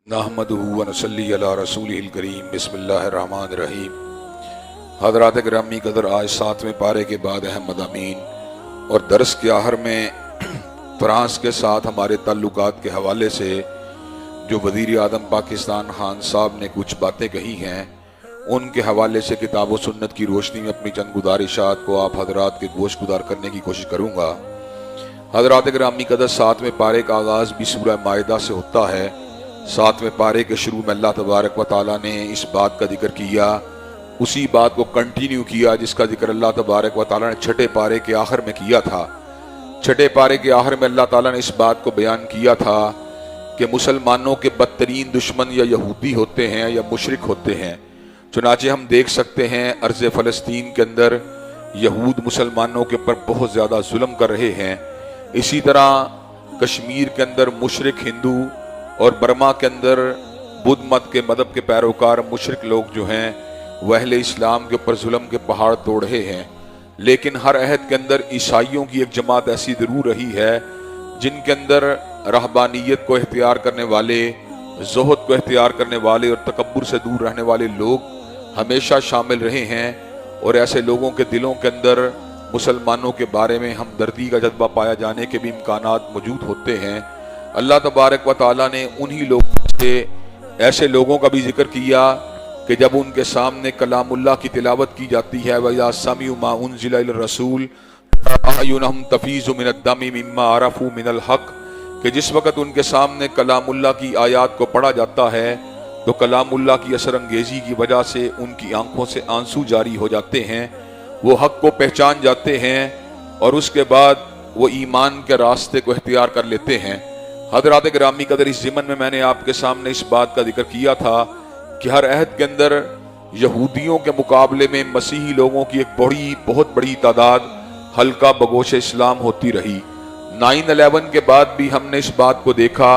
نحمدہ و نصلی علی رسولہ الکریم بسم اللہ الرحمن الرحیم۔ حضرات گرامی قدر، آج 7ویں پارے کے بعد اہم مضامین اور درس کے آخر میں فرانس کے ساتھ ہمارے تعلقات کے حوالے سے جو وزیر اعظم پاکستان خان صاحب نے کچھ باتیں کہی ہیں، ان کے حوالے سے کتاب و سنت کی روشنی میں اپنی چند گزارشات کو آپ حضرات کے گوش گزار کرنے کی کوشش کروں گا۔ حضرات گرامی قدر، 7ویں پارے کا آغاز بھی سورہ مائدہ سے ہوتا ہے۔ 7ویں پارے کے شروع میں اللہ تبارک و تعالیٰ نے اس بات کا ذکر کیا، اسی بات کو کنٹینیو کیا جس کا ذکر اللہ تبارک و تعالیٰ نے 6 پارے کے آخر میں کیا تھا۔ 6 پارے کے آخر میں اللہ تعالیٰ نے اس بات کو بیان کیا تھا کہ مسلمانوں کے بدترین دشمن یا یہودی ہوتے ہیں یا مشرک ہوتے ہیں۔ چنانچہ ہم دیکھ سکتے ہیں ارض فلسطین کے اندر یہود مسلمانوں کے اوپر بہت زیادہ ظلم کر رہے ہیں۔ اسی طرح کشمیر کے اندر مشرک ہندو اور برما کے اندر بدھ مت کے مذہب کے پیروکار مشرک لوگ جو ہیں وہ اہل اسلام کے اوپر ظلم کے پہاڑ توڑ رہے ہیں۔ لیکن ہر عہد کے اندر عیسائیوں کی ایک جماعت ایسی ضرور رہی ہے جن کے اندر رہبانیت کو اختیار کرنے والے، زہد کو اختیار کرنے والے اور تکبر سے دور رہنے والے لوگ ہمیشہ شامل رہے ہیں، اور ایسے لوگوں کے دلوں کے اندر مسلمانوں کے بارے میں ہمدردی کا جذبہ پایا جانے کے بھی امکانات موجود ہوتے ہیں۔ اللہ تبارک و تعالیٰ نے انہی لوگوں سے ایسے لوگوں کا بھی ذکر کیا کہ جب ان کے سامنے کلام اللہ کی تلاوت کی جاتی ہے وَإِذَا سَمِعُوا مَا أُنزِلَ إِلَى الرَّسُولِ أَعْيُنُهُمْ تَفِيضُ مِنَ الدَّمِ مِمَّا عَرَفُوا مِنَ الْحَقِّ، کہ جس وقت ان کے سامنے کلام اللہ کی آیات کو پڑھا جاتا ہے تو کلام اللہ کی اثر انگیزی کی وجہ سے ان کی آنکھوں سے آنسو جاری ہو جاتے ہیں، وہ حق کو پہچان جاتے ہیں اور اس کے بعد وہ ایمان کے راستے کو اختیار کر لیتے ہیں۔ حضرات گرامی قدر، اس ضمن میں میں نے آپ کے سامنے اس بات کا ذکر کیا تھا کہ ہر عہد کے اندر یہودیوں کے مقابلے میں مسیحی لوگوں کی ایک بہت بڑی تعداد حلقہ بگوش اسلام ہوتی رہی۔ 9/11 کے بعد بھی ہم نے اس بات کو دیکھا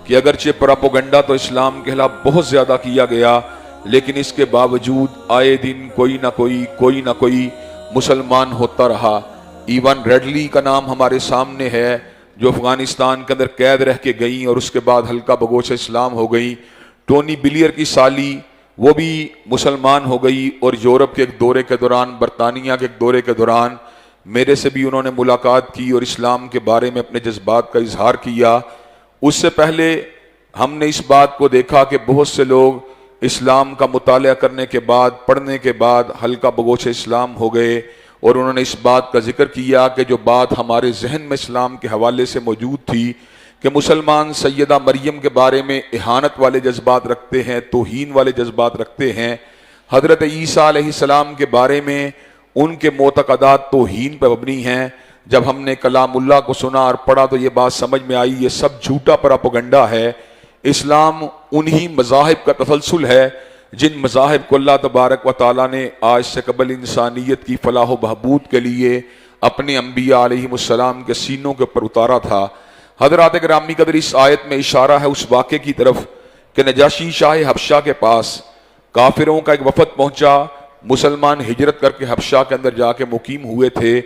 کہ اگرچہ پراپوگنڈا تو اسلام کے خلاف بہت زیادہ کیا گیا، لیکن اس کے باوجود آئے دن کوئی نہ کوئی مسلمان ہوتا رہا۔ ایون ریڈلی کا نام ہمارے سامنے ہے، جو افغانستان کے اندر قید رہ کے گئیں اور اس کے بعد حلقہ بگوش اسلام ہو گئی۔ ٹونی بلیئر کی سالی وہ بھی مسلمان ہو گئی، اور یورپ کے ایک دورے کے دوران، برطانیہ کے ایک دورے کے دوران میرے سے بھی انہوں نے ملاقات کی اور اسلام کے بارے میں اپنے جذبات کا اظہار کیا۔ اس سے پہلے ہم نے اس بات کو دیکھا کہ بہت سے لوگ اسلام کا مطالعہ کرنے کے بعد، پڑھنے کے بعد حلقہ بگوش اسلام ہو گئے، اور انہوں نے اس بات کا ذکر کیا کہ جو بات ہمارے ذہن میں اسلام کے حوالے سے موجود تھی کہ مسلمان سیدہ مریم کے بارے میں اہانت والے جذبات رکھتے ہیں، توہین والے جذبات رکھتے ہیں، حضرت عیسیٰ علیہ السلام کے بارے میں ان کے معتقدات توہین پر مبنی ہیں۔ جب ہم نے کلام اللہ کو سنا اور پڑھا تو یہ بات سمجھ میں آئی، یہ سب جھوٹا پراپوگنڈا ہے۔ اسلام انہی مذاہب کا تسلسل ہے جن مذاہب کو اللہ تبارک و تعالیٰ نے آج سے قبل انسانیت کی فلاح و بہبود کے لیے اپنے انبیاء علیہم السلام کے سینوں کے اوپر اتارا تھا۔ حضرات گرامی قدر، اس آیت میں اشارہ ہے اس واقعے کی طرف کہ نجاشی شاہ حبشہ کے پاس کافروں کا ایک وفد پہنچا۔ مسلمان ہجرت کر کے حبشہ کے اندر جا کے مقیم ہوئے تھے،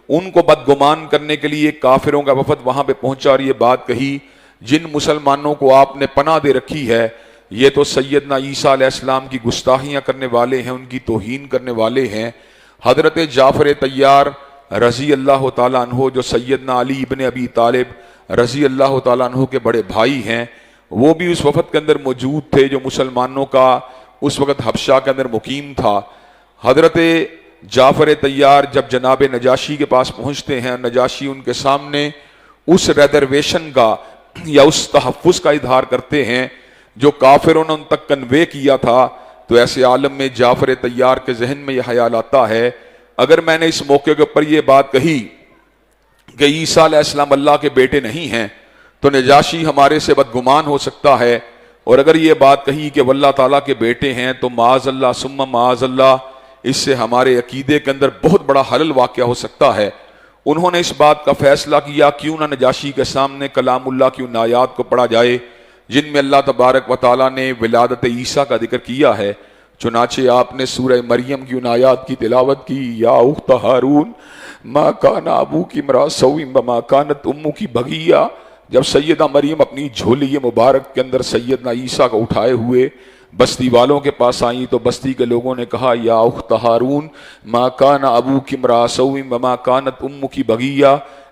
ان کو بدگمان کرنے کے لیے کافروں کا وفد وہاں پہ پہنچا اور یہ بات کہی، جن مسلمانوں کو آپ نے پناہ دے رکھی ہے یہ تو سیدنا عیسیٰ علیہ السلام کی گستاخیاں کرنے والے ہیں، ان کی توہین کرنے والے ہیں۔ حضرت جعفر طیار رضی اللہ تعالیٰ عنہ، جو سیدنا علی ابن ابی طالب رضی اللہ تعالیٰ عنہ کے بڑے بھائی ہیں، وہ بھی اس وفد کے اندر موجود تھے جو مسلمانوں کا اس وقت حبشہ کے اندر مقیم تھا۔ حضرت جعفر طیار جب جناب نجاشی کے پاس پہنچتے ہیں، نجاشی ان کے سامنے اس ریزرویشن کا یا اس تحفظ کا اظہار کرتے ہیں جو کافروں نے ان تک کنوے کیا تھا، تو ایسے عالم میں جعفر طیار کے ذہن میں یہ خیال آتا ہے، اگر میں نے اس موقع کے اوپر یہ بات کہی کہ عیسیٰ علیہ السلام اللہ کے بیٹے نہیں ہیں تو نجاشی ہمارے سے بدگمان ہو سکتا ہے، اور اگر یہ بات کہی کہ وہ اللہ تعالیٰ کے بیٹے ہیں تو معاذ اللہ ثم معاذ اللہ، اس سے ہمارے عقیدے کے اندر بہت بڑا خلل واقع ہو سکتا ہے۔ انہوں نے اس بات کا فیصلہ کیا کیوں نہ نجاشی کے سامنے کلام اللہ کی ان آیات کو پڑھا جائے جن میں اللہ تبارک و تعالیٰ نے ولادت عیسیٰ کا ذکر کیا ہے۔ چنانچہ آپ نے سورہ مریم کی ان آیات کی تلاوت کی، یا اخت ہارون ما کان ابوکی امرأ سوء وما کانت امکی بغیہ، جب سیدہ مریم اپنی جھولی مبارک کے اندر سیدنا عیسیٰ کو اٹھائے ہوئے بستی والوں کے پاس آئیں تو بستی کے لوگوں نے کہا یا اخت ہارون ما کان ابوک امرأ سوء وما کانت امک بغیہ،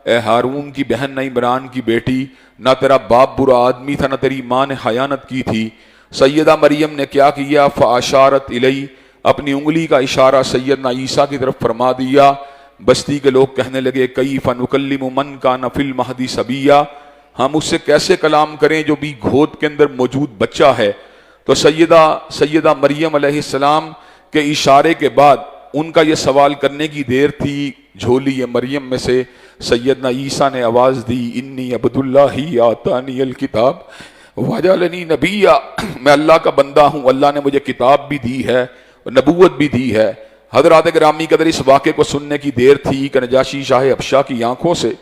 اے ہارون کی بہن نہ عمران کی بیٹی، نہ تیرا باپ برا آدمی تھا نہ تیری ماں نے خیانت کی تھی۔ سیدہ مریم نے کیا کیا؟ فاشارت الی، اپنی انگلی کا اشارہ سیدنا عیسیٰ کی طرف فرما دیا۔ بستی کے لوگ کہنے لگے کیف نکلم من کان فی المہد صبیا، ہم اس سے کیسے کلام کریں جو بھی گود کے اندر موجود بچہ ہے۔ تو سیدہ مریم علیہ السلام کے اشارے کے بعد ان کا یہ سوال کرنے کی دیر تھی، جھولی مریم میں سے سیدنا عیسیٰ نے آواز دی انی عبد اللہ آتانی الکتاب وجعلنی نبیا، میں اللہ کا بندہ ہوں، اللہ نے مجھے کتاب بھی دی ہے نبوت بھی دی ہے۔ حضرات گرامی قدر اس واقعے کو سننے کی دیر تھی کہ نجاشی شاہ حبشہ کی آنکھوں سے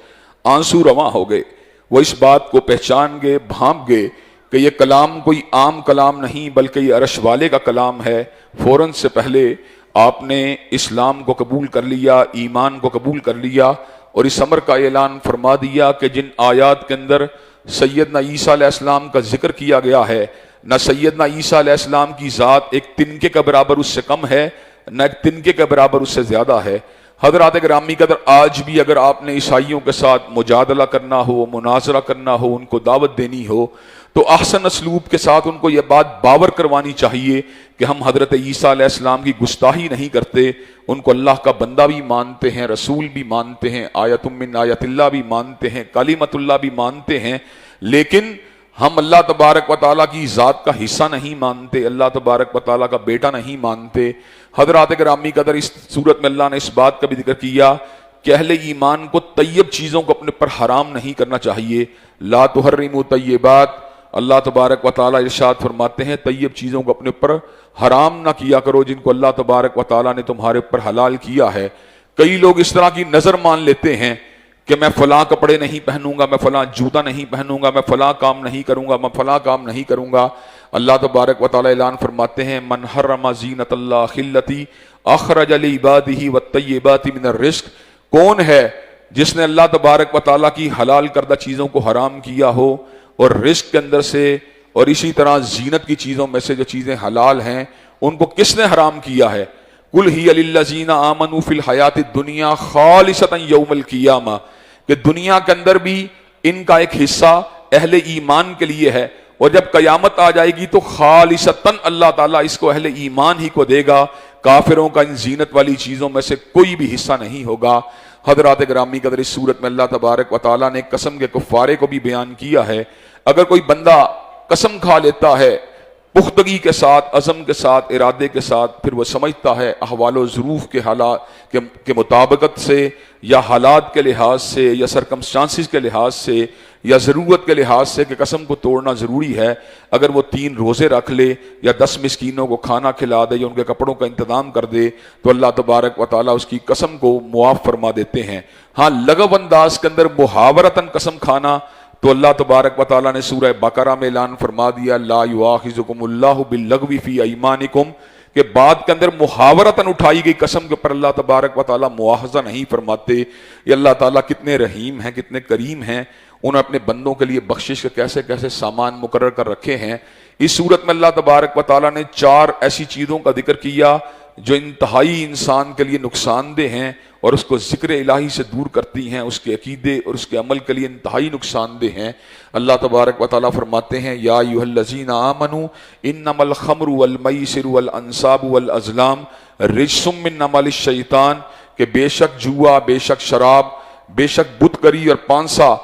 آنسو رواں ہو گئے۔ وہ اس بات کو پہچان گئے، بھانپ گئے کہ یہ کلام کوئی عام کلام نہیں بلکہ یہ عرش والے کا کلام ہے۔ فوراً سے پہلے آپ نے اسلام کو قبول کر لیا، ایمان کو قبول کر لیا اور اس امر کا اعلان فرما دیا کہ جن آیات کے اندر سیدنا عیسیٰ علیہ السلام کا ذکر کیا گیا ہے، نہ سیدنا عیسیٰ علیہ السلام کی ذات ایک تنکے کا برابر اس سے کم ہے، نہ ایک تنکے کا برابر اس سے زیادہ ہے۔ حضرات گرامی قدر آج بھی اگر آپ نے عیسائیوں کے ساتھ مجادلہ کرنا ہو، مناظرہ کرنا ہو، ان کو دعوت دینی ہو تو احسن اسلوب کے ساتھ ان کو یہ بات باور کروانی چاہیے کہ ہم حضرت عیسیٰ علیہ السلام کی گستاخی نہیں کرتے، ان کو اللہ کا بندہ بھی مانتے ہیں، رسول بھی مانتے ہیں، آیت من آیت اللہ بھی مانتے ہیں، کلمت اللہ بھی مانتے ہیں، لیکن ہم اللہ تبارک و تعالیٰ کی ذات کا حصہ نہیں مانتے، اللہ تبارک و تعالیٰ کا بیٹا نہیں مانتے۔ حضرات گرامی قدر اس صورت میں اللہ نے اس بات کا بھی ذکر کیا کہ اہل ایمان کو طیب چیزوں کو اپنے پر حرام نہیں کرنا چاہیے۔ لا تحرموا طیبات، اللہ تبارک و تعالیٰ ارشاد فرماتے ہیں طیب چیزوں کو اپنے پر حرام نہ کیا کرو جن کو اللہ تبارک و تعالیٰ نے تمہارے پر حلال کیا ہے۔ کئی لوگ اس طرح کی نظر مان لیتے ہیں کہ میں فلاں کپڑے نہیں پہنوں گا، میں فلاں جوتا نہیں پہنوں گا، میں فلاں کام نہیں کروں گا، میں فلاں کام نہیں کروں گا۔ اللہ تبارک و تعالیٰ اعلان فرماتے ہیں من حرم زینت اللہ التی اخرج لعبادہ والطیبات من الرزق، کون ہے جس نے اللہ تبارک و تعالیٰ کی حلال کردہ چیزوں کو حرام کیا ہو اور رزق کے اندر سے اور اسی طرح زینت کی چیزوں میں سے جو چیزیں حلال ہیں ان کو کس نے حرام کیا ہے؟ قل ہی للذین آمنوا فی الحیات الدنیا خالصۃ یوم القیامہ، کہ دنیا کے اندر بھی ان کا ایک حصہ اہل ایمان کے لیے ہے اور جب قیامت آ جائے گی تو خالصتاً اللہ تعالیٰ اس کو اہل ایمان ہی کو دے گا، کافروں کا ان زینت والی چیزوں میں سے کوئی بھی حصہ نہیں ہوگا۔ حضرات گرامی قدر اس صورت میں اللہ تبارک و تعالیٰ نے قسم کے کفارے کو بھی بیان کیا ہے۔ اگر کوئی بندہ قسم کھا لیتا ہے پختگی کے ساتھ، عزم کے ساتھ، ارادے کے ساتھ، پھر وہ سمجھتا ہے احوال و ظروف کے حالات کے مطابقت سے یا حالات کے لحاظ سے یا سرکمسٹانسز کے لحاظ سے یا ضرورت کے لحاظ سے کہ قسم کو توڑنا ضروری ہے، اگر وہ 3 روزے رکھ لے یا 10 مسکینوں کو کھانا کھلا دے یا ان کے کپڑوں کا انتظام کر دے تو اللہ تبارک و تعالیٰ اس کی قسم کو معاف فرما دیتے ہیں۔ ہاں لغو انداز کے اندر محاورتاً قسم کھانا تو اللہ تبارک و تعالیٰ نے سورہ بقرہ میں اعلان فرما دیا لا یؤاخذکم اللہ باللغو فی ایمانکم، کہ بعد کے اندر محاورتاً اٹھائی گئی قسم کے اوپر اللہ تبارک و تعالیٰ مواخذہ نہیں فرماتے۔ یہ اللہ تعالیٰ کتنے رحیم ہیں، کتنے کریم ہیں، انہوں نے اپنے بندوں کے لیے بخشش کے کیسے کیسے سامان مقرر کر رکھے ہیں۔ اس صورت میں اللہ تبارک و تعالیٰ نے 4 ایسی چیزوں کا ذکر کیا جو انتہائی انسان کے لیے نقصان دہ ہیں اور اس کو ذکر الہی سے دور کرتی ہیں، اس کے عقیدے اور اس کے عمل کے لیے انتہائی نقصان دہ ہیں۔ اللہ تبارک و تعالیٰ فرماتے ہیں یا ایھا الذین آمنوا انما الخمر والمیسر والانصاب والازلام رجس من عمل الشیطان، کہ بے شک جوا، بے شک شراب، بے شک بت کری اور پانسا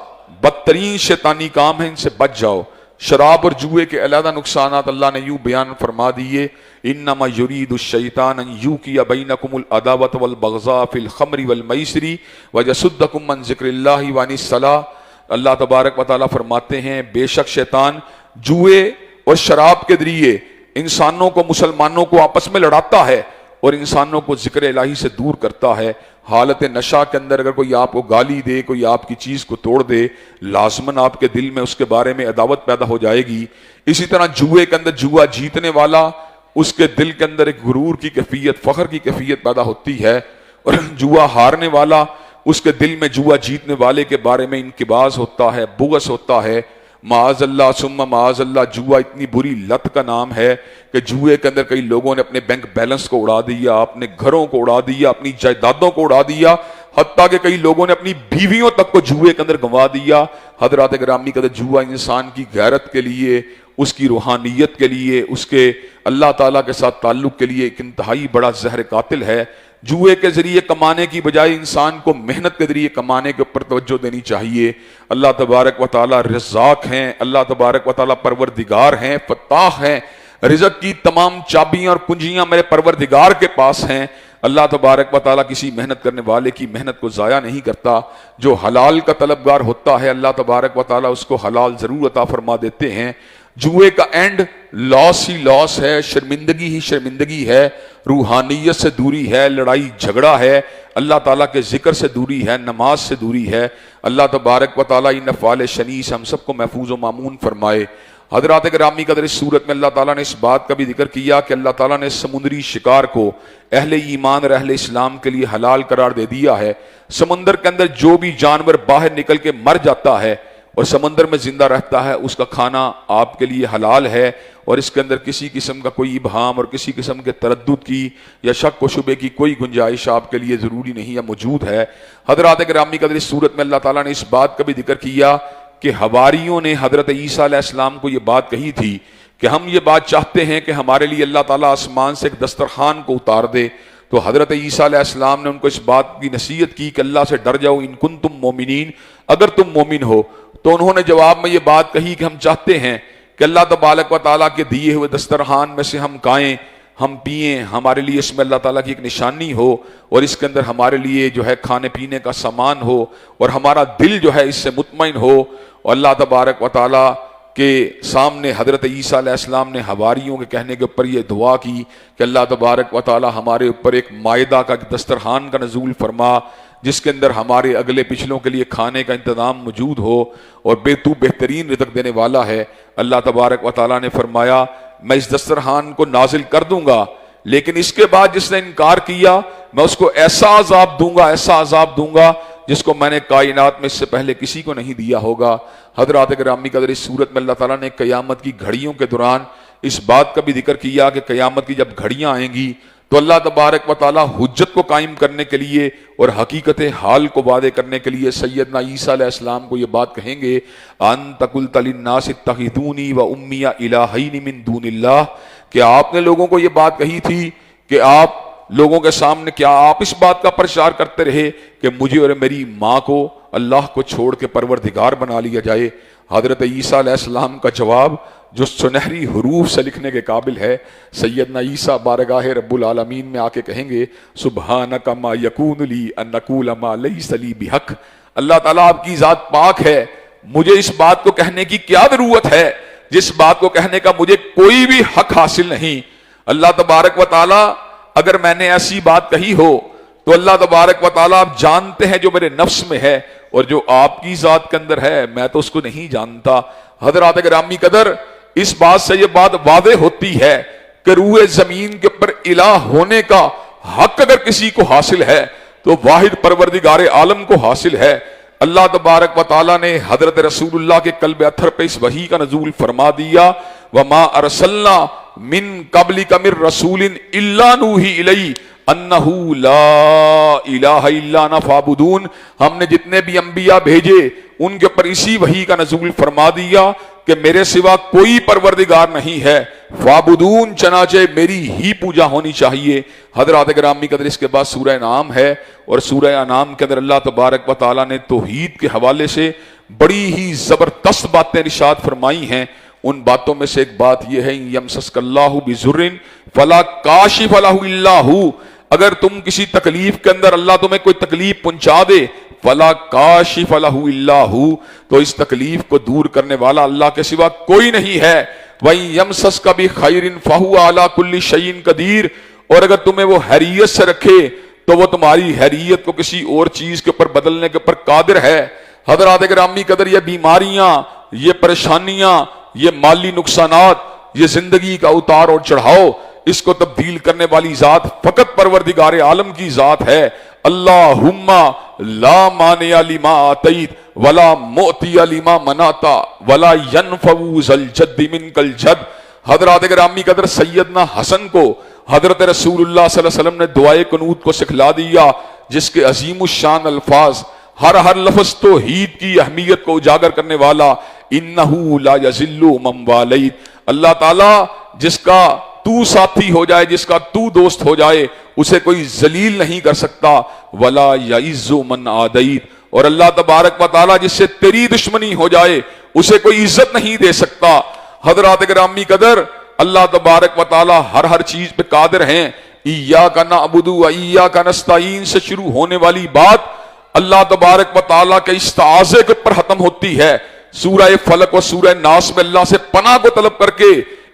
بدترین شیطانی کام ہے، ان سے بچ جاؤ۔ شراب اور جوئے کے علیحدہ نقصانات اللہ نے یوں بیان فرما دیے انما یرید الشیطان ان یوقع بینکم العداوۃ والبغضاء فی الخمر والمیسر ویصدکم عن ذکر اللہ وعن الصلاۃ۔ اللہ تبارک و تعالیٰ فرماتے ہیں بے شک شیطان جوئے اور شراب کے ذریعے انسانوں کو، مسلمانوں کو آپس میں لڑاتا ہے اور انسانوں کو ذکر الہی سے دور کرتا ہے۔ حالت نشہ کے اندر اگر کوئی آپ کو گالی دے، کوئی آپ کی چیز کو توڑ دے، لازماً آپ کے دل میں اس کے بارے میں عداوت پیدا ہو جائے گی۔ اسی طرح جوئے کے اندر جوا جیتنے والا، اس کے دل کے اندر ایک غرور کی کیفیت، فخر کی کیفیت پیدا ہوتی ہے، اور جوا ہارنے والا اس کے دل میں جوا جیتنے والے کے بارے میں انقباض ہوتا ہے، بغض ہوتا ہے۔ معاذ اللہ ثم معاذ اللہ، جوا اتنی بری لت کا نام ہے کہ جوئے کے اندر کئی لوگوں نے اپنے بینک بیلنس کو اڑا دیا، اپنے گھروں کو اڑا دیا، اپنی جائیدادوں کو اڑا دیا، حتیٰ کہ کئی لوگوں نے اپنی بیویوں تک کو جوئے کے اندر گنوا دیا۔ حضرات گرامی کا جوا انسان کی غیرت کے لیے، اس کی روحانیت کے لیے، اس کے اللہ تعالیٰ کے ساتھ تعلق کے لیے ایک انتہائی بڑا زہر قاتل ہے۔ جوئے کے ذریعے کمانے کی بجائے انسان کو محنت کے ذریعے کمانے کے اوپر توجہ دینی چاہیے۔ اللہ تبارک و تعالیٰ رزاق ہیں، اللہ تبارک و تعالیٰ پروردگار ہیں، فتاح ہیں۔ رزق کی تمام چابیاں اور کنجیاں میرے پروردگار کے پاس ہیں۔ اللہ تبارک و تعالیٰ کسی محنت کرنے والے کی محنت کو ضائع نہیں کرتا۔ جو حلال کا طلبگار ہوتا ہے اللہ تبارک و تعالیٰ اس کو حلال ضرور عطا فرما دیتے ہیں۔ جوئے کا اینڈ لاس ہی لاس ہے، شرمندگی ہی شرمندگی ہے، روحانیت سے دوری ہے، لڑائی جھگڑا ہے، اللہ تعالیٰ کے ذکر سے دوری ہے، نماز سے دوری ہے۔ اللہ تبارک و تعالیٰ ان افعال شنیع ہم سب کو محفوظ و مامون فرمائے۔ حضرات گرامی قدر اس صورت میں اللہ تعالیٰ نے اس بات کا بھی ذکر کیا کہ اللہ تعالیٰ نے سمندری شکار کو اہل ایمان اور اہل اسلام کے لیے حلال قرار دے دیا ہے۔ سمندر کے اندر جو بھی جانور باہر نکل کے مر جاتا ہے اور سمندر میں زندہ رہتا ہے اس کا کھانا آپ کے لیے حلال ہے، اور اس کے اندر کسی قسم کا کوئی ابہام اور کسی قسم کے تردد کی یا شک و شبے کی کوئی گنجائش آپ کے لیے ضروری نہیں یا موجود ہے۔ حضرات گرامی قدر اس صورت میں اللہ تعالیٰ نے اس بات کا بھی ذکر کیا کہ حواریوں نے حضرت عیسیٰ علیہ السلام کو یہ بات کہی تھی کہ ہم یہ بات چاہتے ہیں کہ ہمارے لیے اللہ تعالیٰ آسمان سے ایک دسترخوان کو اتار دے۔ تو حضرت عیسیٰ علیہ السلام نے ان کو اس بات کی نصیحت کی کہ اللہ سے ڈر جاؤ، ان کنتم مومنین، اگر تم مومن ہو۔ تو انہوں نے جواب میں یہ بات کہی کہ ہم چاہتے ہیں کہ اللہ تبارک و تعالیٰ کے دیے ہوئے دسترخوان میں سے ہم کھائیں، ہم پئیں، ہمارے لیے اس میں اللہ تعالیٰ کی ایک نشانی ہو، اور اس کے اندر ہمارے لیے جو ہے کھانے پینے کا سامان ہو، اور ہمارا دل جو ہے اس سے مطمئن ہو۔ اور اللہ تبارک و تعالیٰ کے سامنے حضرت عیسیٰ علیہ السلام نے حواریوں کے کہنے کے اوپر یہ دعا کی کہ اللہ تبارک و تعالیٰ ہمارے اوپر ایک مائدہ کا دسترخوان کا نزول فرما، جس کے اندر ہمارے اگلے پچھلوں کے لیے کھانے کا انتظام موجود ہو، اور تو بہترین رزق دینے والا ہے۔ اللہ تبارک و تعالیٰ نے فرمایا میں اس دسترخوان کو نازل کر دوں گا، لیکن اس کے بعد جس نے انکار کیا میں اس کو ایسا عذاب دوں گا، ایسا عذاب دوں گا جس کو میں نے کائنات میں اس سے پہلے کسی کو نہیں دیا ہوگا۔ حضرات گرامی قدر اس صورت میں اللہ تعالیٰ نے قیامت کی گھڑیوں کے دوران اس بات کا بھی ذکر کیا کہ قیامت کی جب گھڑیاں آئیں گی تو اللہ تبارک و تعالیٰ حجت کو قائم کرنے کے لیے اور حقیقت حال کو واضح کرنے کے لیے سیدنا عیسیٰ علیہ السلام کو یہ بات کہیں گے انت قلت للناس اتخذونی و امی الہین من دون اللہ، کہ آپ نے لوگوں کو یہ بات کہی تھی کہ آپ لوگوں کے سامنے کیا آپ اس بات کا پرچار کرتے رہے کہ مجھے اور میری ماں کو اللہ کو چھوڑ کے پروردگار بنا لیا جائے۔ حضرت عیسیٰ علیہ السلام کا جواب جو سنہری حروف سے لکھنے کے قابل ہے، سیدنا عیسیٰ بارگاہ رب العالمین میں آ کے کہیں گے سبحانک ما یکون لی ان اقول ما لیس لی بحق، اللہ تعالیٰ آپ کی ذات پاک ہے، مجھے اس بات کو کہنے کی کیا ضرورت ہے جس بات کو کہنے کا مجھے کوئی بھی حق حاصل نہیں۔ اللہ تبارک و تعالیٰ اگر میں نے ایسی بات کہی ہو تو اللہ تبارک و تعالیٰ آپ جانتے ہیں جو میرے نفس میں ہے، اور جو آپ کی ذات کے اندر ہے میں تو اس کو نہیں جانتا۔ حضرات گرامی قدر اس بات سے یہ بات واضح ہوتی ہے کہ روئے زمین کے اوپر الہ ہونے کا حق اگر کسی کو حاصل ہے تو واحد پروردگار عالم کو حاصل ہے۔ اللہ تبارک و تعالیٰ نے حضرت رسول اللہ کے قلب اطہر پہ اس وحی کا نزول فرما دیا وَمَا أَرْسَلْنَا مِن قَبْلِكَ مِن رَسُولٍ إِلَّا نُوحِي إِلَيْهِ انہو لا الہ الا انا فاعبدون، ہم نے جتنے بھی انبیاء بھیجے ان کے اوپر اسی وحی کا نزول فرما دیا کہ میرے سوا کوئی پروردگار نہیں ہے، فاعبدون چنانچہ میری ہی پوجا ہونی چاہیے۔ حضرات گرامی قدر اس کے بعد سورہ انعام ہے، اور سورہ انعام کے اندر اللہ تبارک و تعالیٰ نے توحید کے حوالے سے بڑی ہی زبردست باتیں ارشاد فرمائی ہیں۔ ان باتوں میں سے ایک بات یہ ہے یمسسک اللہ بضر فلا کاشف لہ الا ہو، اگر تم کسی تکلیف کے اندر اللہ تمہیں کوئی تکلیف پہنچا دے فلا کاشف لہ الا ہو، تو اس تکلیف کو دور کرنے والا اللہ کے سوا کوئی نہیں ہے۔ وَإِن يَمْسَسْكَ بِخَيْرٍ فَهُوَ عَلَى كُلِّ شَيْءٍ قَدِيرٌ، اور اگر تمہیں وہ خیریت سے رکھے تو وہ تمہاری خیریت کو کسی اور چیز کے اوپر بدلنے کے اوپر قادر ہے۔ حضرات گرامی قدر یہ بیماریاں، یہ پریشانیاں، یہ مالی نقصانات، یہ زندگی کا اتار اور چڑھاؤ، اس کو تبدیل کرنے والی ذات فقط پروردگار عالم کی ذات ہے۔ اللہم لا مانع لما آتیت ولا معطی لما منعت ولا ینفع ذا الجد منک الجد۔ حضرات گرامی قدر سیدنا حسن کو حضرت رسول اللہ صلی اللہ علیہ وسلم نے دعائے قنوت کو سکھلا دیا، جس کے عظیم الشان الفاظ، ہر لفظ توحید کی اہمیت کو اجاگر کرنے والا، انہو لا یذل من والیت، اللہ تعالیٰ جس کا تو ساتھی ہو جائے، جس کا تو دوست ہو جائے، اسے کوئی ذلیل نہیں کر سکتا، ولا یعز من عادیت، اور اللہ تبارک و تعالیٰ جس سے تیری دشمنی ہو جائے اسے کوئی عزت نہیں دے سکتا۔ حضرات گرامی قدر اللہ تبارک و تعالیٰ ہر چیز پہ قادر ہیں۔ ایاک نعبد و ایاک نستعین سے شروع ہونے والی بات اللہ تبارک و تعالیٰ کے استعاذے کے اوپر ختم ہوتی ہے۔ سورہ فلق و سورہ ناس میں اللہ سے پناہ کو طلب کر کے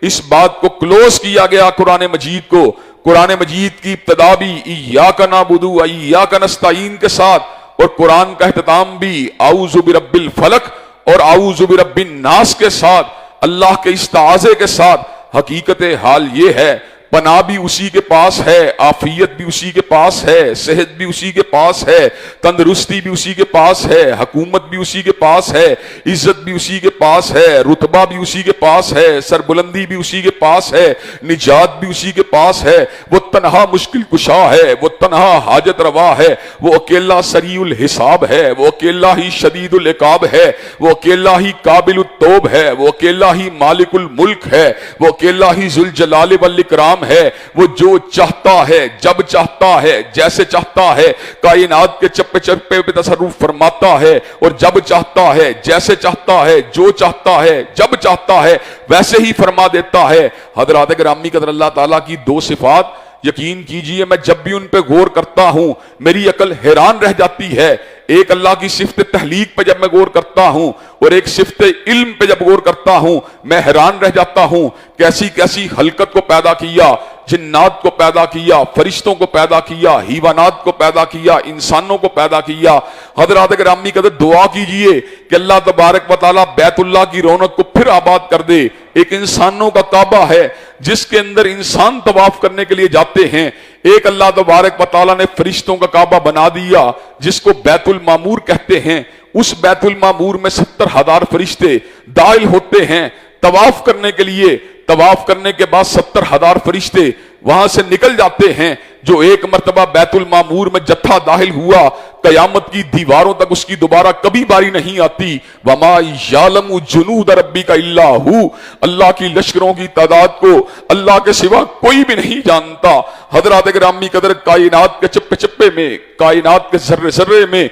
اس بات کو کلوز کیا گیا قرآن مجید کو۔ قرآن مجید کی ابتدا بھی ایاک نعبد و ایاک نستعین کے ساتھ، اور قرآن کا اختتام بھی اعوذ برب الفلق اور اعوذ برب الناس کے ساتھ، اللہ کے استعاذے کے ساتھ۔ حقیقت حال یہ ہے پناہ بھی اسی کے پاس ہے، عافیت بھی اسی کے پاس ہے، صحت بھی اسی کے پاس ہے، تندرستی بھی اسی کے پاس ہے، حکومت بھی اسی کے پاس ہے، عزت بھی اسی کے پاس ہے، رتبہ بھی اسی کے پاس ہے، سربلندی بھی اسی کے پاس ہے، نجات بھی اسی کے پاس ہے۔ وہ تنہا مشکل کشا ہے، وہ تنہا حاجت روا ہے، وہ اکیلا سریع الحساب ہے، وہ اکیلا ہی شدید العقاب ہے، وہ اکیلا ہی قابل التوب ہے، وہ اکیلا ہی مالک الملک ہے، وہ اکیلا ہی ذوالجلال والاکرام ہے۔ وہ جو چاہتا ہے، جب چاہتا ہے، جیسے چاہتا ہے، کائنات کے چپے چپے پہ تصرف فرماتا ہے، اور جب چاہتا ہے، جیسے چاہتا ہے، جو چاہتا ہے، جب چاہتا ہے ویسے ہی فرما دیتا ہے۔ حضرات گرامی قدر اللہ تعالیٰ کی دو صفات یقین کیجئے میں جب بھی ان پہ غور کرتا ہوں میری عقل حیران رہ جاتی ہے۔ ایک اللہ کی صفت تخلیق پہ جب میں غور کرتا ہوں اور ایک صفت علم پہ جب غور کرتا ہوں میں حیران رہ جاتا ہوں۔ کیسی کیسی خلقت کو پیدا کیا، جنات کو پیدا کیا، فرشتوں کو پیدا کیا، حیوانات کو پیدا کیا، انسانوں کو پیدا کیا۔ حضرات گرامی قدر دعا کیجئے کہ اللہ تبارک و تعالیٰ بیت اللہ کی رونق کو پھر آباد کر دے۔ ایک انسانوں کا کعبہ ہے جس کے اندر انسان طواف کرنے کے لیے جاتے ہیں، ایک اللہ تبارک و تعالیٰ نے فرشتوں کا کعبہ بنا دیا جس کو بیت المعمور کہتے ہیں۔ اس بیت المعمور میں 70,000 فرشتے داخل ہوتے ہیں طواف کرنے کے لیے۔ طواف کرنے کے بعد 70,000 فرشتے وہاں سے نکل جاتے ہیں۔ جو ایک مرتبہ بیت المعمور میں جتھا داخل ہوا قیامت کی دیواروں تک اس کی دوبارہ کبھی باری نہیں آتی۔ وما یعلم جنود ربک الا ہو، اللہ کی لشکروں کی تعداد کو اللہ کے سوا کوئی بھی نہیں جانتا۔ حضرات گرامی قدر کائنات کے چپے چپے میں، کائنات کے ذرے ذرے میں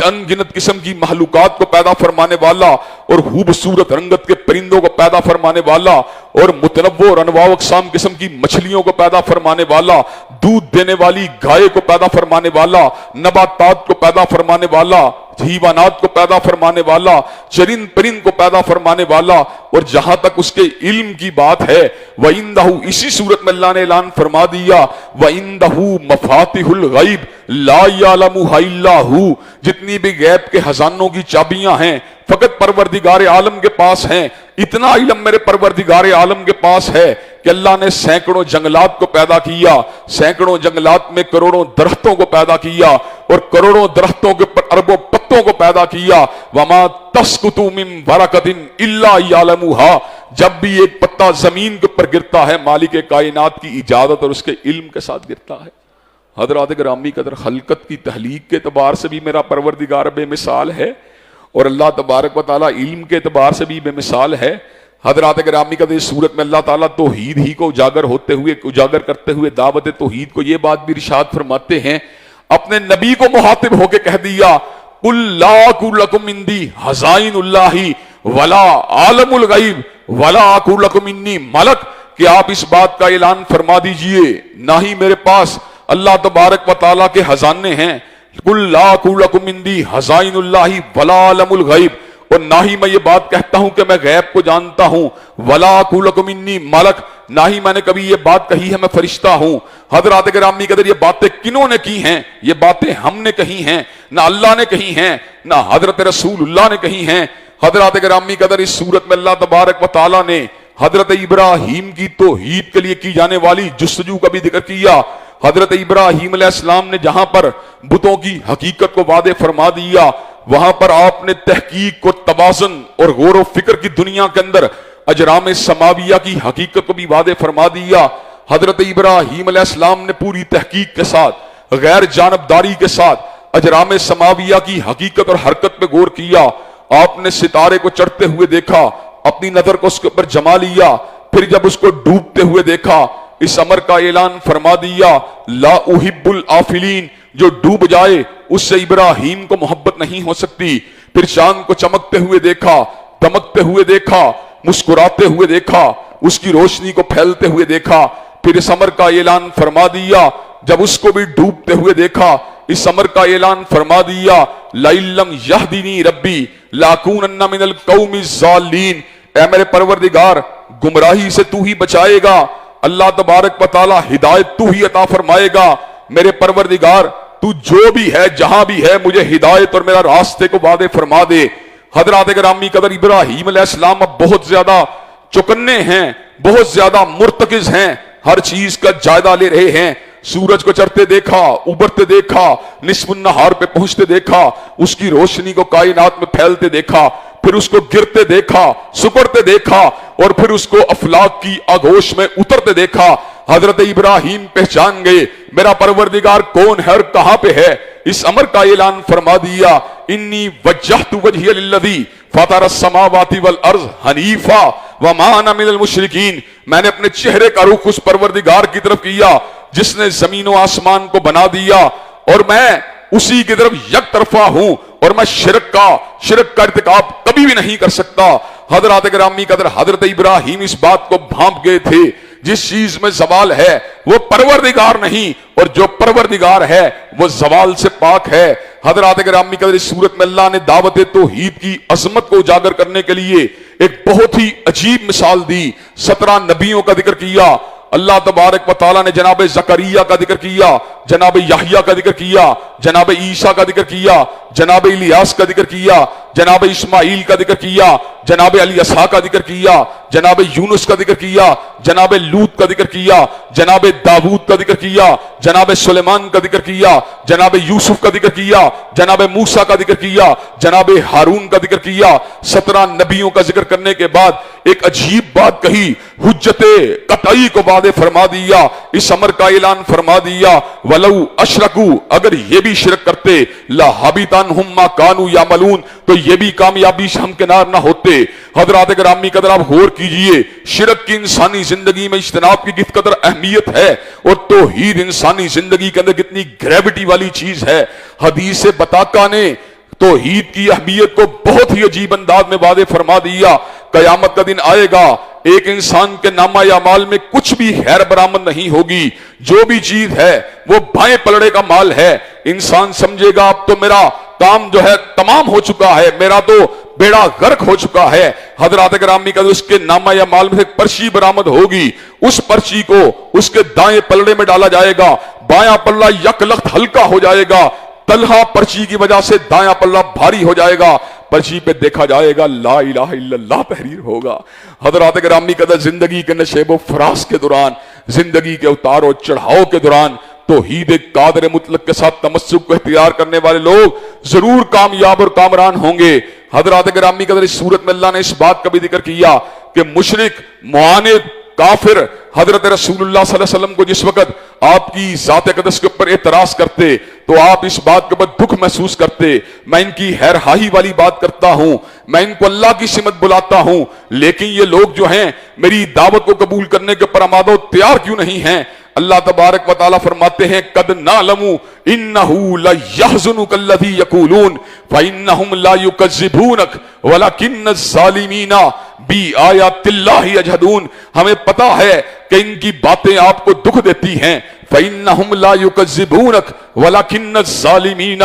ان گنت قسم کی مخلوقات کو پیدا فرمانے والا، اور خوبصورت رنگت کے پرندوں کو پیدا فرمانے والا، اور متنوع اور انواع اقسام قسم کی مچھلیوں کو پیدا فرمانے والا، دودھ دینے والی گائے کو پیدا فرمانے والا، نباتات کو پیدا فرمانے والا، حیوانات کو پیدا فرمانے والا، چرند پرند کو پیدا فرمانے والا، اور جہاں تک اس کے علم کی بات ہے وَإِنَّهُ، اسی صورت میں اللہ نے اعلان فرما دیا وَإِنَّهُ مَفَاتِحُ الْغَيْبِ لَا يَعْلَمُهَا إِلَّا هُوَ، جتنی بھی غیب کے خزانوں کی چابیاں ہیں فقط پروردگار عالم کے پاس ہیں۔ اتنا علم میرے پروردگار عالم کے پاس ہے کہ اللہ نے سینکڑوں جنگلات کو پیدا کیا، سینکڑوں جنگلات میں کروڑوں درختوں کو پیدا کیا، اور کروڑوں درختوں کے پر اربوں پتوں کو پیدا کیا۔ وما تسقط من ورقۃ الا یعلمها، جب بھی ایک پتا زمین کے اوپر گرتا ہے مالک کائنات کی اجازت اور اس کے علم کے ساتھ گرتا ہے۔ حضرات گرامی قدر خلقت کی تخلیق کے اعتبار سے بھی میرا پروردگار بے مثال ہے، اور اللہ تبارک و تعالیٰ علم کے اعتبار سے بھی بے مثال ہے۔ حضرات گرامی قدر اس صورت میں اللہ تعالیٰ توحید ہی کو اجاگر کرتے ہوئے دعوت توحید کو یہ بات بھی ارشاد فرماتے ہیں، اپنے نبی کو مخاطب ہو کے کہہ دیا قل لا اقول لکم عندی خزائن اللہ ولا عالم الغیب ولا اقول لکم انی ملک، کہ آپ اس بات کا اعلان فرما دیجئے نہ ہی میرے پاس اللہ تبارک و تعالیٰ کے خزانے ہیں، قل لا اقول لکم عندی خزائن اللہ ولا عالم الغیب، اور نہ ہی میں یہ بات کہتا ہوں کہ میں غیب کو جانتا ہوں، ولا اقول لکم انی ملک، نہ ہی میں نے کبھی یہ بات کہی ہے میں فرشتہ ہوں۔ حضرات گرامی قدر یہ باتیں کنہوں نے کی ہیں؟ یہ باتیں ہم نے کہی ہیں، نہ اللہ نے کہی ہیں، نہ حضرت رسول اللہ نے کہی ہیں۔ حضرات گرامی قدر اس صورت میں اللہ تبارک و تعالیٰ نے حضرت ابراہیم کی توحید کے لیے کی جانے والی جستجو کا بھی ذکر کیا۔ حضرت ابراہیم علیہ السلام نے جہاں پر بتوں کی حقیقت کو واضح فرما دیا، وہاں پر آپ نے تحقیق اور توازن اور غور و فکر کی دنیا کے اندر اجرام سماویہ کی حقیقت کو بھی واضح فرما دیا۔ حضرت ابراہیم علیہ السلام نے پوری تحقیق کے ساتھ، غیر جانبداری کے ساتھ اجرام سماویہ کی حقیقت اور حرکت پہ غور کیا۔ آپ نے ستارے کو چڑھتے ہوئے دیکھا، اپنی نظر کو اس کے اوپر جما لیا، پھر جب اس کو ڈوبتے ہوئے دیکھا، اس امر کا اعلان فرما دیا، لا احب الآفلین، جو ڈوب جائے اس سے ابراہیم کو محبت نہیں ہو سکتی۔ پھر چاند کو چمکتے ہوئے دیکھا، دمکتے ہوئے دیکھا، مسکراتے ہوئے دیکھا، اس کی روشنی کو پھیلتے ہوئے دیکھا، پھر اس امر کا اعلان فرما دیا، جب اس کو بھی ڈوبتے ہوئے دیکھا، اس امر کا اعلان فرما دیا، لَئِن لَّمْ يَهْدِنِي رَبِّي لَأَكُونَنَّ مِنَ الْقَوْمِ الضَّالِّينَ، اے میرے پروردگار گمراہی سے تو ہی بچائے گا، اللہ تبارک و تعالی ہدایت تو ہی عطا فرمائے گا، میرے پروردگار تو جو بھی ہے جہاں بھی ہے مجھے ہدایت اور میرا راستے کو واضح فرما دے۔ حضرات گرامی قدر، ابراہیم علیہ السلام اب بہت زیادہ چوکنے ہیں، بہت زیادہ مرتکز ہیں، ہر چیز کا جائزہ لے رہے ہیں۔ سورج کو چڑھتے دیکھا، ابھرتے دیکھا، نصف النہار پہ پہنچتے دیکھا، اس کی روشنی کو کائنات میں پھیلتے دیکھا، پھر اس کو گرتے دیکھا، سکڑتے دیکھا، اور پھر اس کو افلاک کی آغوش میں اترتے دیکھا۔ حضرت ابراہیم پہچان گئے میرا پروردگار کون ہے اور کہاں پہ ہے۔ اس امر کا اعلان فرما دیا، انی وجہت وجہی للذی فطر السماوات والارض حنیفا وما انا من المشرکین، میں نے اپنے چہرے کا رخ اس پروردگار کی طرف کیا جس نے زمین و آسمان کو بنا دیا، اور میں اسی کی طرف یک طرفہ ہوں، اور میں شرک کا ارتکاب کبھی بھی نہیں کر سکتا۔ حضرات گرامی قدر، حضرت ابراہیم اس بات کو بھانپ گئے تھے، جس چیز میں زوال ہے وہ پروردگار نہیں، اور جو پروردگار ہے وہ زوال سے پاک ہے۔ حضرات گرامی قدر، اس صورت میں اللہ نے دعوت توحید کی عظمت کو اجاگر کرنے کے لیے ایک بہت ہی عجیب مثال دی۔ 17 نبیوں کا ذکر کیا۔ اللہ تبارک و تعالیٰ نے جناب زکریا کا ذکر کیا، جناب یحییٰ کا ذکر کیا، جناب عیسیٰ کا ذکر کیا، جناب الیاس کا ذکر کیا، جناب اسماعیل کا ذکر کیا، جناب الیسع کا ذکر کیا، جناب یونس کا ذکر کیا، جناب لوط کا ذکر کیا، جناب داؤد کا ذکر کیا، جناب سلیمان کا ذکر کیا، جناب یوسف کا ذکر کیا، جناب موسیٰ کا ذکر کیا، جناب ہارون کا ذکر کیا۔ 17 نبیوں کا ذکر کرنے کے بعد ایک عجیب بات کہی، حجت قطعی کو واضح فرما دیا، اس امر کا اعلان فرما دیا، وَلَوْ أَشْرَكُوا، اگر یہ بھی شرک کرتے، لَحَبِطَ عَنْهُمْ مَا كَانُوا يَعْمَلُونَ، تو یہ بھی کامیابی سے ہمکنار نہ ہوتے۔ حضرات گرامی قدر، آپ غور کیجئے، شرک کی انسانی زندگی میں اجتناب کی کس قدر اہمیت ہے، اور توحید انسانی زندگی کے اندر کتنی گریوٹی والی چیز ہے۔ حدیث بطاقہ نے توحید کی اہمیت کو بہت ہی عجیب انداز میں واضح فرما دیا۔ قیامت کا دن آئے گا، ایک انسان کے نامہ اعمال میں کچھ بھی خیر برآمد نہیں ہوگی، جو بھی چیز ہے وہ بائیں پلڑے کا مال ہے۔ انسان سمجھے گا اب تو میرا کام جو ہے تمام ہو چکا ہے، میرا تو بیڑا غرق ہو چکا ہے۔ حضرات گرامی کا اس کے نامہ اعمال میں سے پرچی برآمد ہوگی، اس پرچی کو اس کے دائیں پلڑے میں ڈالا جائے گا، بایاں پلڑا یک لخت ہلکا ہو جائے گا، تلہا پرچی کی وجہ سے دایاں پلڑا بھاری ہو جائے گا، پرچی پہ دیکھا جائے گا لا الہ الا اللہ تحریر ہوگا۔ حضرات گرامی قدر، زندگی کے نشیب و فراز کے دوران، زندگی کے اتار و چڑھاؤ کے دوران توحید قادر مطلق کے ساتھ تمسک کو اختیار کرنے والے لوگ ضرور کامیاب اور کامران ہوں گے۔ حضرات گرامی قدر، اس صورت میں اللہ نے اس بات کا بھی ذکر کیا کہ مشرک، معاند، کافر حضرت رسول اللہ صلی اللہ علیہ وسلم کو جس وقت آپ کی ذات اقدس کے اوپر اعتراض کرتے تو آپ اس بات کے اوپر دکھ محسوس کرتے، میں ان کی خیرخواہی والی بات کرتا ہوں، میں ان کو اللہ کی سمت بلاتا ہوں، لیکن یہ لوگ جو ہیں میری دعوت کو قبول کرنے کے پر آمادہ و تیار کیوں نہیں ہیں؟ اللہ تبارک و تعالیٰ فرماتے ہیں قد نعلم انہ لیحزنک الذی یقولون فانہم لا یکذبونک ولکن الظالمین بآیات اللہ یجحدون، ہمیں پتا ہے کہ ان کی باتیں آپ کو دکھ دیتی ہیں، فانہم لا یکذبونک ولکن الظالمین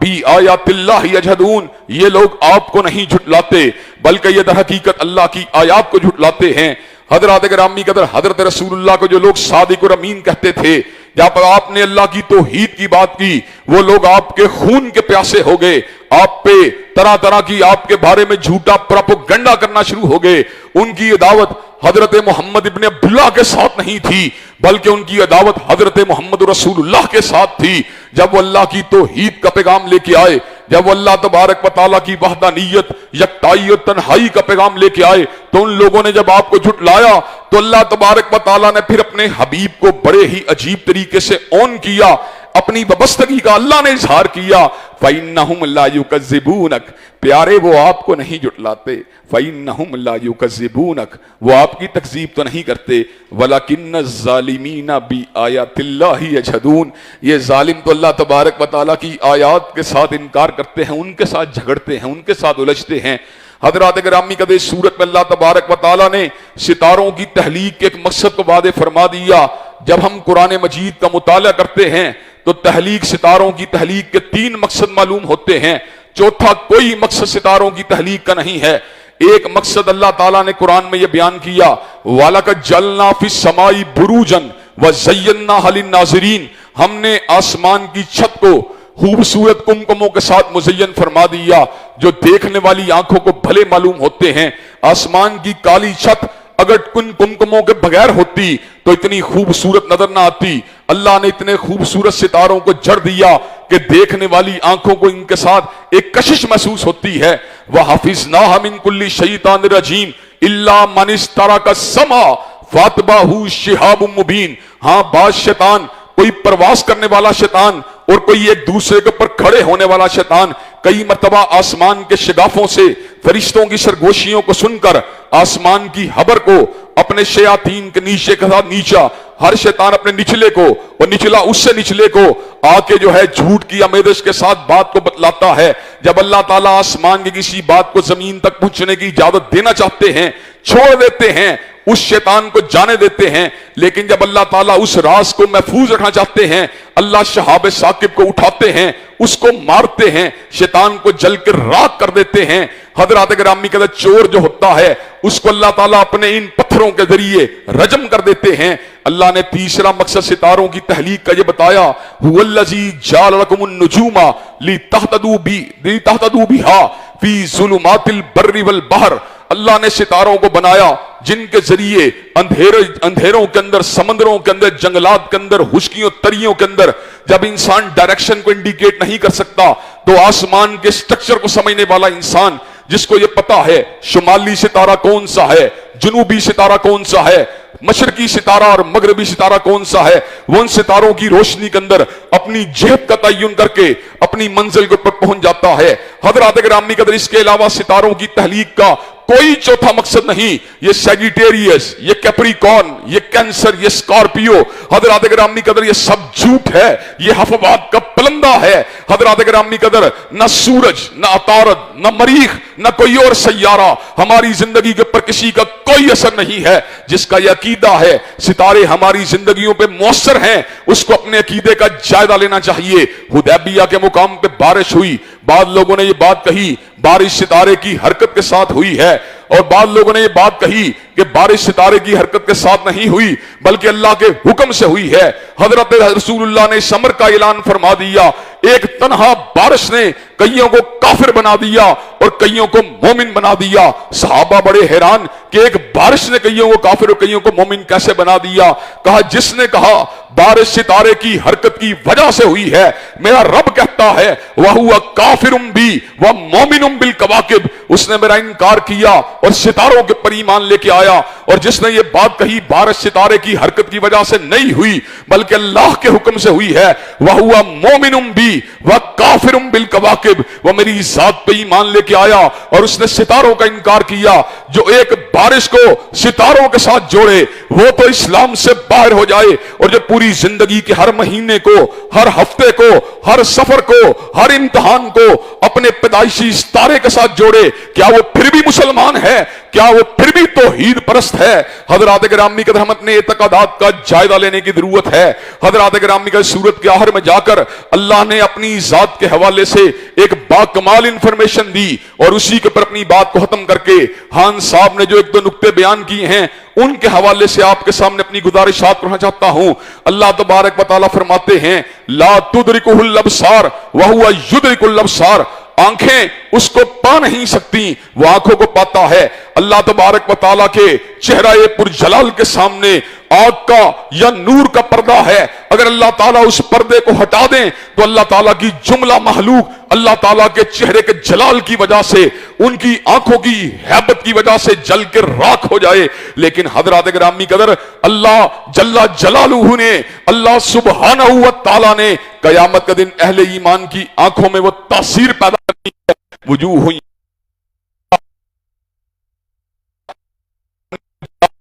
بآیات اللہ یجحدون، یہ لوگ آپ کو نہیں جھٹلاتے بلکہ یہ در حقیقت اللہ کی آیات کو جھٹلاتے ہیں۔ حضرات گرامی قدر، حضرت رسول اللہ کو جو لوگ صادق اور امین کہتے تھے، جب آپ نے اللہ کی توحید کی بات کی وہ لوگ آپ کے خون کے پیاسے ہو گئے، آپ پہ طرح طرح کی آپ کے بارے میں جھوٹا پروپیگنڈا کرنا شروع ہو گئے۔ ان کی عداوت حضرت محمد ابن عبداللہ کے ساتھ نہیں تھی بلکہ ان کی عداوت حضرت محمد رسول اللہ کے ساتھ تھی۔ جب وہ اللہ کی توحید کا پیغام لے کے آئے، جب وہ اللہ تبارک و تعالیٰ کی وحدانیت، یکتائیت، تنہائی کا پیغام لے کے آئے تو ان لوگوں نے جب آپ کو جھٹلایا تو اللہ تبارک و تعالیٰ نے پھر اپنے حبیب کو بڑے ہی عجیب طریقے سے اون کیا، اپنی وابستگی کا اللہ نے اظہار کیا۔ فَإِنَّهُمْ لَا يُكَذِّبُونَكَ، پیارے وہ آپ کو نہیں جھٹلاتے، فَإِنَّهُمْ لَا يُكَذِّبُونَكَ، وہ آپ کی تکذیب تو نہیں کرتے، وَلَكِنَّ الظَّالِمِينَ بِآيَاتِ اللَّهِ يَجْحَدُونَ، یہ ظالم تو اللہ تبارک و تعالیٰ کی آیات کے ساتھ انکار کرتے ہیں، ان کے ساتھ جھگڑتے ہیں، ان کے ساتھ الجھتے ہیں۔ حضرات گرامی قدر سورت میں اللہ تبارک و تعالیٰ نے ستاروں کی تحلیق کے ایک مقصد کو واضح فرما دیا۔ جب ہم قرآن مجید کا مطالعہ کرتے ہیں تو تحلیق، ستاروں کی تحلیق کے 3 مقصد معلوم ہوتے ہیں، چوتھا کوئی مقصد ستاروں کی تحلیق کا نہیں ہے۔ ایک مقصد اللہ تعالیٰ نے قرآن میں یہ بیان کیا، وَلَقَدْ جَعَلْنَا فِي السَّمَاءِ بُرُوجًا وَزَيَّنَّاهَا لِلنَّاظِرِينَ، ہم نے آسمان کی چھت کو خوبصورت کمکموں کے ساتھ مزین فرما دیا جو دیکھنے والی آنکھوں کو بھلے معلوم ہوتے ہیں۔ آسمان کی کالی چھت اگر کن کمکموں کے بغیر ہوتی تو اتنی خوبصورت نظر نہ آتی۔ اللہ نے اتنے خوبصورت ستاروں کو جڑ دیا کہ دیکھنے والی آنکھوں کو ان کے ساتھ ایک کشش محسوس ہوتی ہے۔ وَحَفِظْنَاهَا مِن كُلِّ شَيْطَانٍ رَجِيمٍ إِلَّا مَنِ اسْتَرَكَ السَّمْعَ فَأَتْبَعَهُ شِهَابٌ مُبِينٌ، ہاں بعض شیطان، کوئی پرواز کرنے والا شیطان اور کوئی ایک دوسرے کے اوپر کھڑے ہونے والا شیطان، کئی مرتبہ آسمان کے شگافوں سے فرشتوں کی سرگوشیوں کو سن کر آسمان کی حبر کو اپنے شیاطین کے نیچے کے ساتھ نیچا، ہر شیطان اپنے نچلے کو اور نچلا اس سے نچلے کو آ کے جو ہے جھوٹ کی آمیزش کے ساتھ بات کو بتلاتا ہے۔ جب اللہ تعالیٰ آسمان کی کسی بات کو زمین تک پہنچنے کی اجازت دینا چاہتے ہیں، چھوڑ دیتے ہیں، اس شیطان کو جانے دیتے ہیں، لیکن جب اللہ تعالیٰ اس راز کو محفوظ رکھنا چاہتے ہیں، اللہ شہاب ثاقب کو اٹھاتے ہیں، اس کو مارتے ہیں، شیطان کو جل کے راکھ کر دیتے ہیں۔ حضرات گرامی کا چور جو ہوتا ہے اس کو اللہ تعالیٰ اپنے ان پتھروں کے ذریعے رجم کر دیتے ہیں۔ اللہ نے تیسرا مقصد ستاروں کی تحلیق کا یہ بتایا، هو الذی جعل لکم النجوم لتہتدوا بہا فی ظلمات البر والبحر، اللہ نے ستاروں کو بنایا جن کے ذریعے اندھیروں کے اندر، سمندروں کے اندر، جنگلات کے اندر، خشکیوں تریوں کے اندر جب انسان ڈائریکشن کو انڈیکیٹ نہیں کر سکتا تو آسمان کے سٹرکچر کو سمجھنے والا انسان جس کو یہ پتا ہے شمالی ستارہ کون سا ہے، جنوبی ستارہ کون سا ہے، مشرقی ستارہ اور مغربی ستارہ کون سا ہے، وہ ان ستاروں کی روشنی کے اندر اپنی جہت کا تعین کر کے اپنی منزل کے اوپر پہنچ جاتا ہے۔ حضرات گرامی قدر اس کے علاوہ ستاروں کی تحلیق کا کوئی چوتھا مقصد نہیں۔ یہ سیجیٹیریس، یہ کیپریکارن، یہ کینسر، یہ اسکارپیو، حضرات گرامی قدر یہ سب جھوٹ ہے، یہ حفوات کا پلندہ ہے۔ حضرات گرامی قدر نہ سورج، نہ عطارد، نہ مریخ، نہ کوئی اور سیارہ ہماری زندگی کے اوپر کسی کا کوئی اثر نہیں ہے۔ جس کا یہ عقیدہ ہے ستارے ہماری زندگیوں پہ مؤثر ہیں اس کو اپنے عقیدے کا جائزہ لینا چاہیے۔ حدیبیہ کے مقام پہ بارش ہوئی، بعض لوگوں نے یہ بات کہی بارش ستارے کی حرکت کے ساتھ ہوئی ہے، اور بعض لوگوں نے یہ بات کہی کہ بارش ستارے کی حرکت کے ساتھ نہیں ہوئی بلکہ اللہ کے حکم سے ہوئی ہے۔ حضرت رسول اللہ نے اس امر کا اعلان فرما دیا، ایک تنہا بارش نے کئیوں کو کافر بنا دیا اور کئیوں کو مومن بنا دیا۔ صحابہ بڑے حیران کہ ایک بارش نے کئیوں کو کافر اور کئیوں کو مومن کیسے بنا دیا؟ کہا جس نے کہا بارش ستارے کی حرکت کی وجہ سے ہوئی ہے، میرا رب کہتا ہے وَهُوَ كَافِرٌ بِي وَمُؤْمِنٌ بِالْكَوَاكِبِ، اس نے میرا انکار کیا اور ستاروں کے پر ایمان لے کے آیا۔ اور جس نے یہ بات کہی بارش ستارے کی حرکت کی وجہ سے نہیں ہوئی بلکہ اللہ کے حکم سے ہوئی ہے، وَهُوَ مُؤْمِنٌ بِي وَكَافِرٌ بِالْكَوَاكِبِ، وہ میری ذات پہ ایمان لے کے آیا اور اس نے ستاروں کا انکار کیا۔ جو ایک بارش کو ستاروں کے ساتھ جوڑے وہ تو اسلام سے باہر ہو جائے، اور جو پوری زندگی کے ہر مہینے کو، ہر ہفتے کو، ہر سفر کو، ہر امتحان کو اپنے پیدائشی ستارے کے ساتھ جوڑے، کیا وہ پھر بھی مسلمان ہے؟ کیا وہ پھر بھی توحید پرست ہے؟ حضرات گرامی قدر ہم اپنے اعتقادات کا جائزہ لینے کی ضرورت ہے۔ حضرات گرامی قدر سورت کے آخر میں جا کر اللہ نے اپنی ذات کے حوالے سے ایک باکمال انفارمیشن دی، اور اسی کے پر اپنی بات کو ختم کر کے خان صاحب نے جو ایک دو نکتے بیان کیے ہیں ان کے حوالے سے آپ کے سامنے اپنی گزارشات کرنا چاہتا ہوں۔ اللہ تبارک و تعالیٰ فرماتے ہیں لا تدرکہ الابصار وہو یدرک الابصار، آنکھیں اس کو پا نہیں سکتی، وہ آنکھوں کو پاتا ہے۔ اللہ تبارک و تعالیٰ کے چہرہ پرجلال کے سامنے آگ کا یا نور کا پردہ ہے، اگر اللہ تعالیٰ اس پردے کو ہٹا دیں تو اللہ تعالیٰ کی جملہ مخلوق اللہ تعالیٰ کے چہرے کے جلال کی وجہ سے، ان کی آنکھوں کی ہیبت کی وجہ سے جل کے راکھ ہو جائے۔ لیکن حضرات گرامی قدر اللہ جل جلالہ نے، اللہ سبحانہ و تعالیٰ نے قیامت کا دن اہل ایمان کی آنکھوں میں وہ تاثیر پیدا کرنی ہے، وجوہ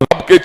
رب کے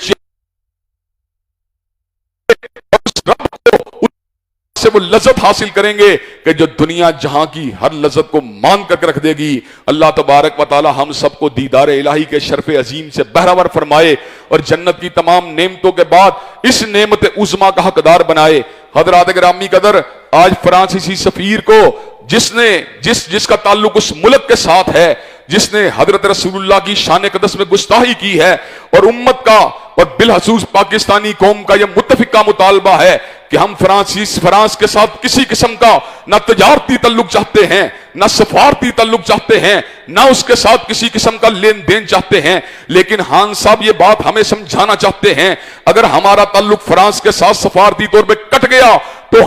سے وہ لذت حاصل کریں گے کہ جو دنیا جہاں کی ہر لذت کو مان کر رکھ دے گی۔ اللہ تبارک و تعالی ہم سب کو دیدار الہی کے شرف عظیم سے بہرور فرمائے، اور جنت کی تمام نعمتوں کے بعد اس نعمت عظمیٰ کا حقدار بنائے۔ حضرات گرامی قدر، آج فرانسیسی سفیر کو جس کا تعلق اس ملک کے ساتھ ہے، جس نے حضرت رسول اللہ کی شان اقدس میں گستاخی کی ہے، اور امت کا اور بالخصوص پاکستانی قوم کا یہ متفقہ مطالبہ ہے کہ ہم فرانس کے ساتھ کسی قسم کا نہ تجارتی تعلق چاہتے ہیں، نہ سفارتی تعلق چاہتے ہیں، نہ اس کے ساتھ کسی قسم کا لین دین چاہتے ہیں۔ لیکن خان صاحب یہ بات ہمیں سمجھانا چاہتے ہیں، اگر ہمارا تعلق فرانس کے ساتھ سفارتی طور پہ کٹ گیا تو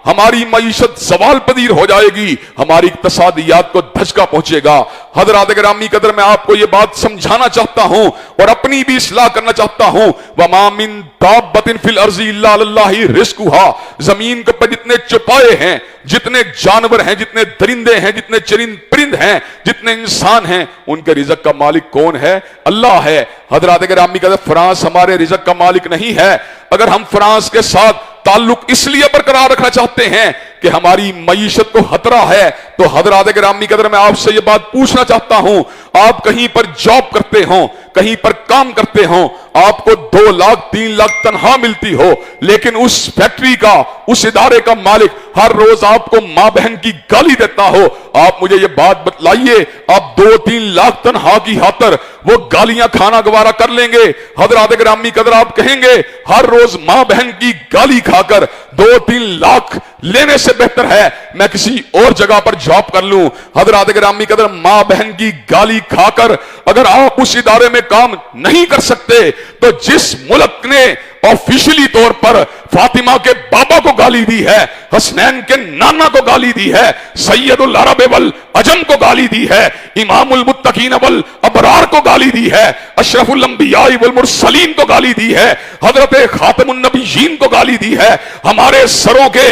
ہماری معیشت زوال پذیر ہو جائے گی، ہماری اقتصادیات کو دھچکا پہنچے گا۔ حضرات گرامی قدر، میں آپ کو یہ بات سمجھانا چاہتا ہوں اور اپنی بھی اصلاح کرنا چاہتا ہوں۔ وَمَا مِن دَابَّةٍ فِي الْأَرْضِ إِلَّا عَلَى اللَّهِ رِزْقُهَا، زمین کے پر جتنے چوپائے ہیں، جتنے جانور ہیں، جتنے درندے ہیں، جتنے چرند پرند ہیں، جتنے انسان ہیں، ان کے رزق کا مالک کون ہے؟ اللہ ہے۔ حضرات گرامی قدر، فرانس ہمارے رزق کا مالک نہیں ہے۔ اگر ہم فرانس کے ساتھ تعلق اس لیے برقرار رکھنا چاہتے ہیں کہ ہماری معیشت کو خطرہ ہے، تو حضرات گرامی قدر میں آپ سے یہ بات پوچھنا چاہتا ہوں، آپ کہیں پر جاب کرتے ہوں، کہیں پر کام کرتے ہوں، آپ کو 2 لاکھ 3 لاکھ تنخواہ ملتی ہو، لیکن اس فیکٹری کا، اس ادارے کا مالک ہر روز آپ کو ماں بہن کی گالی دیتا ہو، آپ مجھے یہ بات بتلائیے، آپ 2-3 لاکھ تنخواہ کی خاطر وہ گالیاں کھانا گوارا کر لیں گے؟ حضرات گرامی قدر، آپ کہیں گے ہر روز ماں بہن کی گالی کھا کر 2-3 لاکھ لینے سے بہتر ہے میں کسی اور جگہ پر جاب کر لوں۔ حضرات گرامی قدر، ماں بہن کی گالی کھا کر اگر آپ اس ادارے میں کام نہیں کر سکتے تو جس ملک نے آفیشلی طور پر فاطمہ کے بابا کو گالی دی ہے، حسنین کے نانا کو گالی دی ہے، سید العرب والعجم کو گالی دی ہے، امام المتقین والابرار کو گالی دی ہے، اشرف الانبیاء والمرسلین کو گالی دی ہے، حضرت خاتم النبیین کو گالی دی ہے، ہمارے سروں کے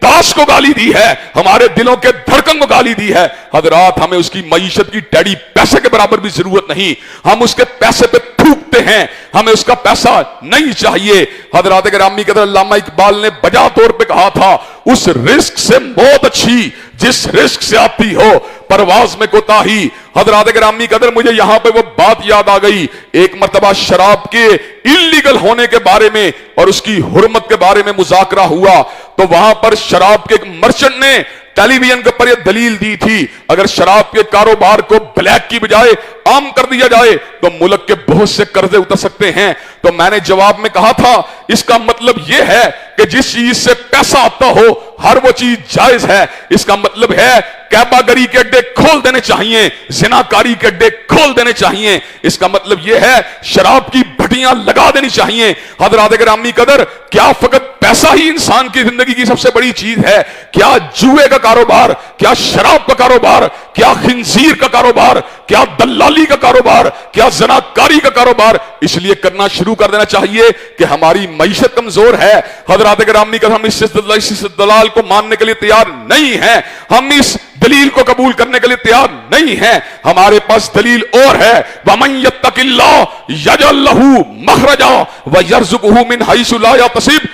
تاج کو گالی دی ہے، ہمارے دلوں کے دھڑکن کو گالی دی ہے۔ حضرات، ہمیں اس کی معیشت کی ٹیڑی پیسے کے برابر بھی ضرورت نہیں، ہم اس کے پیسے پہ تھوکتے ہیں، ہمیں اس کا پیسہ نہیں چاہیے۔ حضرات گرامی قدر، علامہ اقبال نے بجا طور پہ کہا تھا، اس رزق سے موت اچھی جس رزق سے آتی ہو پرواز میں کوتاہی۔ حضرات گرامی قدر، مجھے یہاں پہ وہ بات یاد آ گئی، ایک مرتبہ شراب کے انلیگل ہونے کے بارے میں اور اس کی حرمت کے بارے میں مذاکرہ ہوا، تو وہاں پر شراب کے ایک مرچنٹ نے ٹیلی ویژن کے پر یہ دلیل دی تھی، اگر شراب کے کاروبار کو بلیک کی بجائے عام کر دیا جائے تو ملک کے بہت سے قرضے اتر سکتے ہیں۔ تو میں نے جواب میں کہا تھا، اس کا مطلب یہ ہے کہ جس چیز سے پیسہ آتا ہو ہر وہ چیز جائز ہے۔ اس کا مطلب ہے کعبہ گری کے اڈے کھول دینے چاہیے، زناکاری کے اڈے کھول دینے چاہیے۔ اس کا مطلب یہ ہے شراب کی بھٹیاں لگا دینی چاہیے۔ حضرات گرامی قدر، کیا فقط پیسہ ہی انسان کی زندگی کی سب سے بڑی چیز ہے؟ کیا جوئے کا کاروبار، کیا شراب کا کاروبار، کیا خنزیر کا کاروبار، کیا دلالی کا کاروبار، کیا زناکاری کا کاروبار اس لیے کرنا شروع کر دینا چاہیے کہ ہماری معیشت کمزور ہے؟ حضرات گرامی قدر، ہم اس دلال کو ماننے کے لیے تیار نہیں ہیں، ہم اس دلیل کو قبول کرنے کے لیے تیار نہیں ہیں۔ ہمارے پاس دلیل اور ہے، وَمَن يَتَّقِ اللَّهَ يَجْعَل لَّهُ مَخْرَجًا وَيَرْزُقْهُ مِنْ حَيْثُ لَا يَحْتَسِبُ،